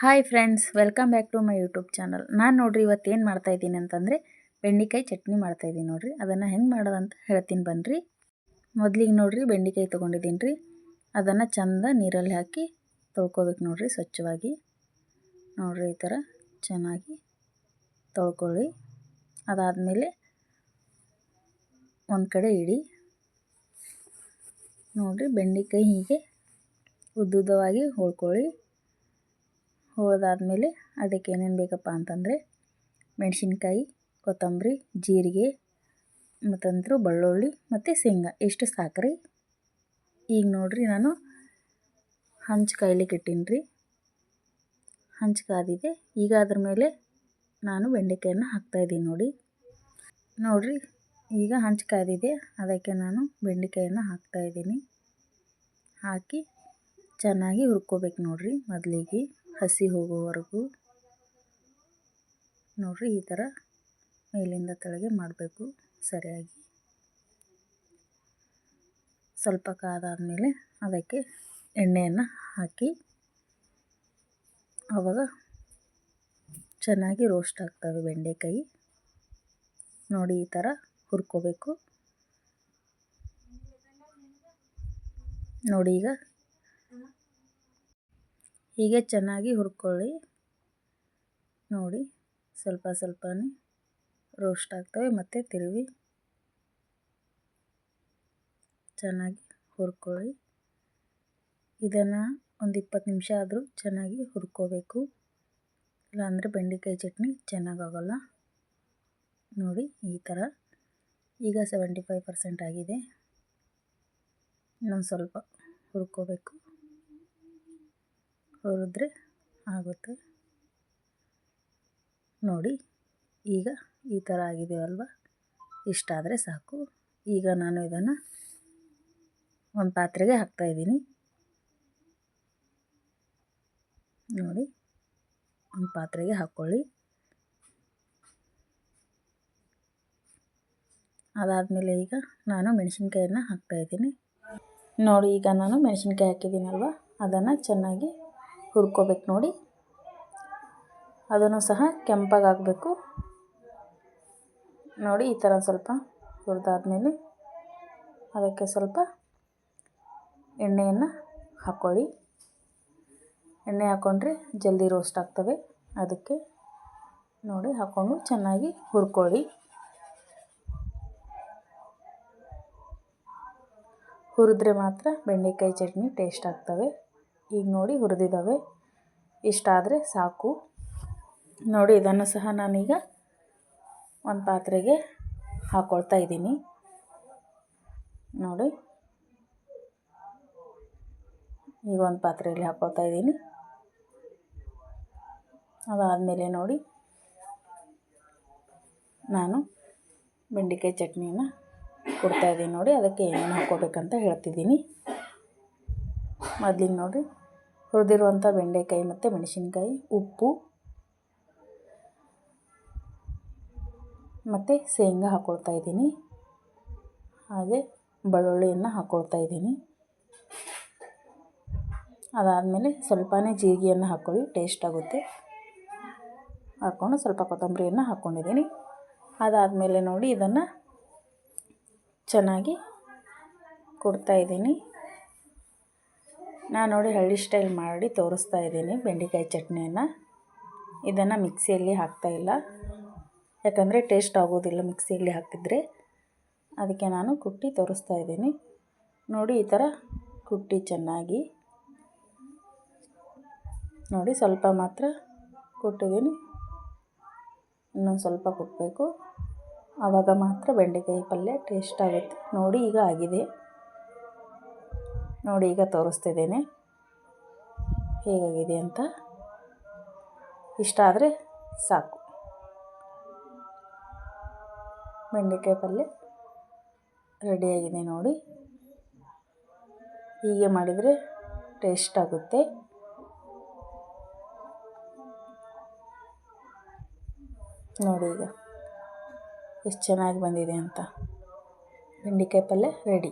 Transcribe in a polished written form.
Hi friends, welcome back to my YouTube channel. ನಾನು ನೋಡ್ರಿ ಇವತ್ತು ಏನು ಮಾಡ್ತಾಯಿದ್ದೀನಿ ಅಂತಂದರೆ ಬೆಂಡೆಕಾಯಿ ಚಟ್ನಿ ಮಾಡ್ತಾಯಿದ್ದೀನಿ ನೋಡ್ರಿ. ಅದನ್ನು ಹೆಂಗೆ ಮಾಡೋದಂತ ಹೇಳ್ತೀನಿ ಬನ್ನಿರಿ. ಮೊದಲಿಗೆ ನೋಡ್ರಿ ಬೆಂಡೆಕಾಯಿ ತೊಗೊಂಡಿದ್ದೀನಿ ರೀ. ಅದನ್ನು ಚಂದ ನೀರಲ್ಲಿ ಹಾಕಿ ತೊಳ್ಕೊಬೇಕು ನೋಡ್ರಿ ಸ್ವಚ್ಛವಾಗಿ. ನೋಡ್ರಿ ಈ ಥರ ಚೆನ್ನಾಗಿ ತೊಳ್ಕೊಳ್ಳಿ. ಅದಾದಮೇಲೆ ಒಂದು ಕಡೆ ಇಡಿ. ನೋಡ್ರಿ ಬೆಂಡೆಕಾಯಿ ಹೀಗೆ ಉದ್ದುದ್ದವಾಗಿ ಹೊಳ್ಕೊಳ್ಳಿ. ಹೋದಾದ್ಮೇಲೆ ಅದಕ್ಕೆ ಏನೇನು ಬೇಕಪ್ಪ ಅಂತಂದರೆ ಮೆಣಸಿನ್ಕಾಯಿ, ಕೊತ್ತಂಬರಿ, ಜೀರಿಗೆ ಮತ್ತಂತರೂ ಬೆಳ್ಳುಳ್ಳಿ ಮತ್ತು ಶೇಂಗಾ ಇಷ್ಟು ಸಾಕ್ರಿ. ಈಗ ನೋಡ್ರಿ ನಾನು ಹಂಚು ಕಾಯ್ಲಿಕ್ಕೆ ಇಟ್ಟೀನಿ ರೀ. ಹಂಚು ಕಾದಿದೆ. ಈಗ ಅದ್ರ ಮೇಲೆ ನಾನು ಬೆಂಡೆಕಾಯನ್ನು ಹಾಕ್ತಾಯಿದ್ದೀನಿ ನೋಡ್ರಿ ಈಗ ಹಂಚು ಕಾದಿದೆ. ಅದಕ್ಕೆ ನಾನು ಬೆಂಡೆಕಾಯನ್ನು ಹಾಕ್ತಾಯಿದ್ದೀನಿ. ಹಾಕಿ ಚೆನ್ನಾಗಿ ಹುರ್ಕೋಬೇಕು ನೋಡ್ರಿ. ಮೊದಲಿಗೆ ಹಸಿ ಹೋಗೋವರೆಗೂ ನೋಡ್ರಿ ಈ ಥರ ಮೇಲಿಂದ ಕೆಳಗೆ ಮಾಡಬೇಕು ಸರಿಯಾಗಿ. ಸ್ವಲ್ಪ ಕಾದಾದಮೇಲೆ ಅದಕ್ಕೆ ಎಣ್ಣೆಯನ್ನು ಹಾಕಿ ಆವಾಗ ಚೆನ್ನಾಗಿ ರೋಸ್ಟ್ ಆಗ್ತವೆ ಬೆಂಡೆಕಾಯಿ. ನೋಡಿ ಈ ಥರ ಹುರ್ಕೋಬೇಕು ನೋಡಿ. ಈಗ ಹೀಗೆ ಚೆನ್ನಾಗಿ ಹುರ್ಕೊಳ್ಳಿ ನೋಡಿ. ಸ್ವಲ್ಪ ಸ್ವಲ್ಪನೇ ರೋಸ್ಟ್ ಆಗ್ತವೆ ಮತ್ತು ತಿರುವಿ ಚೆನ್ನಾಗಿ ಹುರ್ಕೊಳ್ಳಿ. ಇದನ್ನು ಒಂದು 20 ನಿಮಿಷ ಆದರೂ ಚೆನ್ನಾಗಿ ಹುರ್ಕೋಬೇಕು, ಇಲ್ಲಾಂದರೆ ಬೆಂಡೆಕಾಯಿ ಚಟ್ನಿ ಚೆನ್ನಾಗಾಗಲ್ಲ ನೋಡಿ. ಈ ಥರ ಈಗ 75% ಆಗಿದೆ. ಇನ್ನೊಂದು ಸ್ವಲ್ಪ ಹುರ್ಕೋಬೇಕು, ಹುರಿದ್ರೆ ಆಗುತ್ತೆ ನೋಡಿ. ಈಗ ಈ ಥರ ಆಗಿದೆಯಲ್ವ, ಇಷ್ಟಾದರೆ ಸಾಕು. ಈಗ ನಾನು ಇದನ್ನು ಒಂದು ಪಾತ್ರೆಗೆ ಹಾಕ್ತಾಯಿದ್ದೀನಿ ನೋಡಿ. ಒಂದು ಪಾತ್ರೆಗೆ ಹಾಕ್ಕೊಳ್ಳಿ. ಅದಾದಮೇಲೆ ಈಗ ನಾನು ಮೆಣಸಿನ್ಕಾಯನ್ನು ಹಾಕ್ತಾಯಿದ್ದೀನಿ ನೋಡಿ. ಈಗ ನಾನು ಮೆಣಸಿನ್ಕಾಯಿ ಹಾಕಿದ್ದೀನಲ್ವ, ಅದನ್ನು ಚೆನ್ನಾಗಿ ಹುರ್ಕೋಬೇಕು ನೋಡಿ. ಅದನ್ನು ಸಹ ಕೆಂಪಾಗಬೇಕು ನೋಡಿ. ಈ ಥರ ಸ್ವಲ್ಪ ಹುರಿದಾದ್ಮೇಲೆ ಅದಕ್ಕೆ ಸ್ವಲ್ಪ ಎಣ್ಣೆಯನ್ನು ಹಾಕ್ಕೊಳ್ಳಿ. ಎಣ್ಣೆ ಹಾಕ್ಕೊಂಡ್ರೆ ಜಲ್ದಿ ರೋಸ್ಟ್ ಆಗ್ತವೆ. ಅದಕ್ಕೆ ನೋಡಿ ಹಾಕ್ಕೊಂಡು ಚೆನ್ನಾಗಿ ಹುರ್ಕೊಳ್ಳಿ. ಹುರಿದ್ರೆ ಮಾತ್ರ ಬೆಂಡೆಕಾಯಿ ಚಟ್ನಿ ಟೇಸ್ಟ್ ಆಗ್ತವೆ. ಈಗ ನೋಡಿ ಹುರಿದಿದ್ದಾವೆ, ಇಷ್ಟಾದರೆ ಸಾಕು ನೋಡಿ. ಇದನ್ನು ಸಹ ನಾನೀಗ ಒಂದು ಪಾತ್ರೆಗೆ ಹಾಕ್ಕೊಳ್ತಾ ಇದ್ದೀನಿ ನೋಡಿ. ಈಗ ಒಂದು ಪಾತ್ರೆಯಲ್ಲಿ ಹಾಕ್ಕೊಳ್ತಾ ಇದ್ದೀನಿ. ಅದಾದಮೇಲೆ ನೋಡಿ ನಾನು ಬೆಂಡೆಕಾಯಿ ಚಟ್ನಿಯನ್ನು ಕೊಡ್ತಾಯಿದ್ದೀನಿ ನೋಡಿ. ಅದಕ್ಕೆ ಏನೇನು ಹಾಕ್ಕೋಬೇಕಂತ ಹೇಳ್ತಿದ್ದೀನಿ. ಮೊದಲಿಗೆ ನೋಡಿ ಹುರಿದಿರುವಂಥ ಬೆಂಡೆಕಾಯಿ ಮತ್ತು ಮೆಣಸಿನ್ಕಾಯಿ, ಉಪ್ಪು ಮತ್ತು ಶೇಂಗಾ ಹಾಕ್ಕೊಳ್ತಾ ಇದ್ದೀನಿ. ಹಾಗೆ ಬೆಳ್ಳುಳ್ಳಿಯನ್ನು ಹಾಕ್ಕೊಳ್ತಾ ಇದ್ದೀನಿ. ಅದಾದಮೇಲೆ ಸ್ವಲ್ಪನೇ ಜೀರಿಗೆಯನ್ನು ಹಾಕ್ಕೊಳ್ಳಿ, ಟೇಸ್ಟ್ ಆಗುತ್ತೆ. ಹಾಕ್ಕೊಂಡು ಸ್ವಲ್ಪ ಕೊತ್ತಂಬರಿಯನ್ನು ಹಾಕ್ಕೊಂಡಿದ್ದೀನಿ. ಅದಾದಮೇಲೆ ನೋಡಿ ಇದನ್ನು ಚೆನ್ನಾಗಿ ಕೊಡ್ತಾಯಿದ್ದೀನಿ. ನಾನು ನೋಡಿ ಹಳ್ಳಿ ಸ್ಟೈಲ್ ಮಾಡಿ ತೋರಿಸ್ತಾ ಇದ್ದೀನಿ ಬೆಂಡೆಕಾಯಿ ಚಟ್ನಿಯನ್ನು. ಇದನ್ನು ಮಿಕ್ಸಿಯಲ್ಲಿ ಹಾಕ್ತಾಯಿಲ್ಲ, ಯಾಕಂದರೆ ಟೇಸ್ಟ್ ಆಗೋದಿಲ್ಲ ಮಿಕ್ಸಿಯಲ್ಲಿ ಹಾಕಿದರೆ. ಅದಕ್ಕೆ ನಾನು ಕುಟ್ಟಿ ತೋರಿಸ್ತಾ ಇದ್ದೀನಿ ನೋಡಿ. ಈ ಥರ ಕುಟ್ಟಿ ಚೆನ್ನಾಗಿ ನೋಡಿ. ಸ್ವಲ್ಪ ಮಾತ್ರ ಕುಟ್ಟಿದ್ದೀನಿ, ಇನ್ನೊಂದು ಸ್ವಲ್ಪ ಕುಟ್ಟಬೇಕು. ಆವಾಗ ಮಾತ್ರ ಬೆಂಡೆಕಾಯಿ ಪಲ್ಯ ಟೇಸ್ಟ್ ಆಗುತ್ತೆ ನೋಡಿ. ಈಗ ಆಗಿದೆ ನೋಡಿ. ಈಗ ತೋರಿಸ್ತಿದ್ದೇನೆ ಹೇಗಾಗಿದೆ ಅಂತ. ಇಷ್ಟ ಆದರೆ ಸಾಕು. ಬೆಂಡೆಕಾಯಿ ಪಲ್ಯ ರೆಡಿಯಾಗಿದೆ ನೋಡಿ. ಹೀಗೆ ಮಾಡಿದರೆ ಟೇಸ್ಟ್ ಆಗುತ್ತೆ ನೋಡಿ. ಈಗ ಎಷ್ಟು ಚೆನ್ನಾಗಿ ಬಂದಿದೆ ಅಂತ. ಬೆಂಡೆಕಾಯಿ ಪಲ್ಯ ರೆಡಿ.